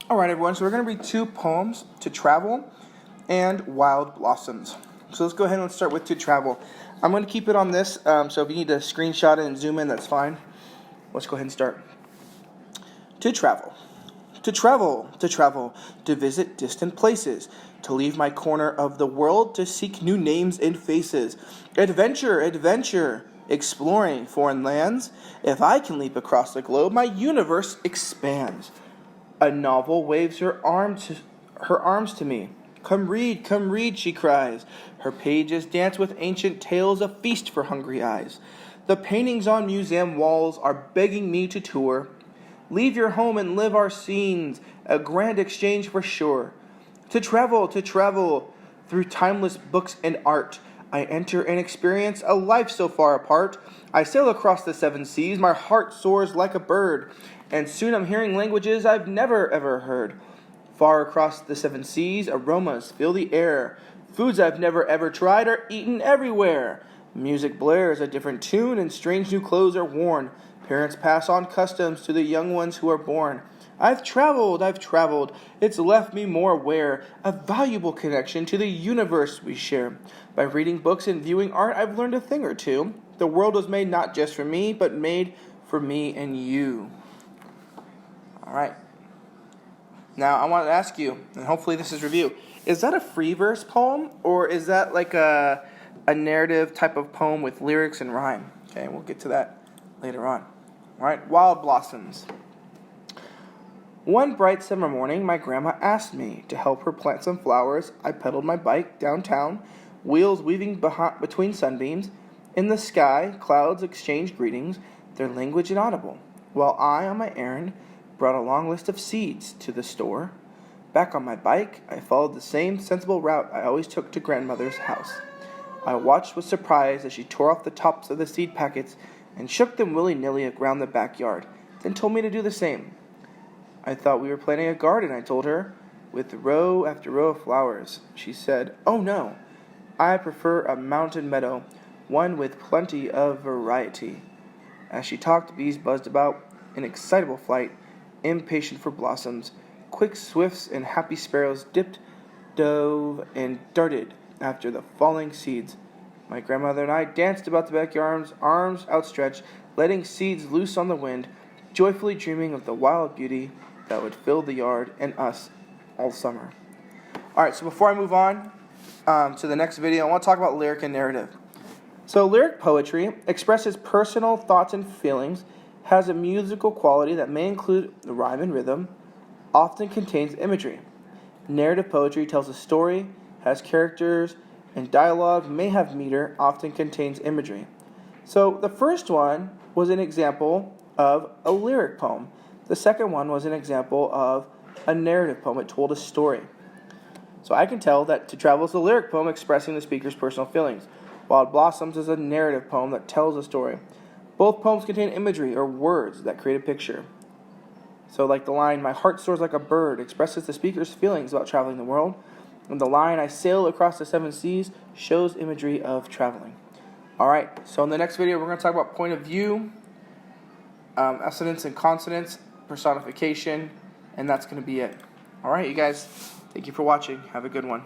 All right, everyone, so we're going to read two poems, To Travel and Wild Blossoms. So let's go ahead and let's start with To Travel. I'm going to keep it on this, so if you need to screenshot it and zoom in, that's fine. Let's go ahead and start. To travel. To travel, to visit distant places, to leave my corner of the world, to seek new names and faces. Adventure, exploring foreign lands. If I can leap across the globe, my universe expands. A novel waves her arms to me. Come read, she cries. Her pages dance with ancient tales, a feast for hungry eyes. The paintings on museum walls are begging me to tour. Leave your home and live our scenes, a grand exchange for sure. To travel, through timeless books and art. I enter and experience a life so far apart. I sail across the seven seas, my heart soars like a bird. And soon I'm hearing languages I've never ever heard. Far across the seven seas, aromas fill the air. Foods I've never ever tried are eaten everywhere. Music blares a different tune and strange new clothes are worn. Parents pass on customs to the young ones who are born. I've traveled, it's left me more aware, a valuable connection to the universe we share. By reading books and viewing art, I've learned a thing or two. The world was made not just for me, but made for me and you. All right. Now, I want to ask you, and hopefully this is review, is that a free verse poem, or is that like a narrative type of poem with lyrics and rhyme? Okay, we'll get to that later on. All right, Wild Blossoms. One bright summer morning, my grandma asked me to help her plant some flowers. I pedaled my bike downtown, wheels weaving between sunbeams. In the sky, clouds exchanged greetings, their language inaudible, while I, on my errand, brought a long list of seeds to the store. Back on my bike, I followed the same sensible route I always took to grandmother's house. I watched with surprise as she tore off the tops of the seed packets and shook them willy-nilly around the backyard, then told me to do the same. I thought we were planting a garden, I told her, with row after row of flowers. She said, "Oh no, I prefer a mountain meadow, one with plenty of variety." As she talked, bees buzzed about in excitable flight, impatient for blossoms. Quick swifts and happy sparrows dipped, dove, and darted after the falling seeds. My grandmother and I danced about the backyard, arms outstretched, letting seeds loose on the wind, joyfully dreaming of the wild beauty that would fill the yard and us all summer. All right, so before I move on to the next video, I want to talk about lyric and narrative. So lyric poetry expresses personal thoughts and feelings, has a musical quality that may include rhyme and rhythm, often contains imagery. Narrative poetry tells a story, has characters, and dialogue may have meter, often contains imagery. So the first one was an example of a lyric poem. The second one was an example of a narrative poem. It told a story. So I can tell that To Travel is a lyric poem expressing the speaker's personal feelings. Wild Blossoms is a narrative poem that tells a story. Both poems contain imagery or words that create a picture. So like the line, "My heart soars like a bird," expresses the speaker's feelings about traveling the world. And the line, "I sail across the seven seas," shows imagery of traveling. All right, so in the next video, we're going to talk about point of view, assonance and consonance, personification, and that's going to be it. All right, you guys, thank you for watching. Have a good one.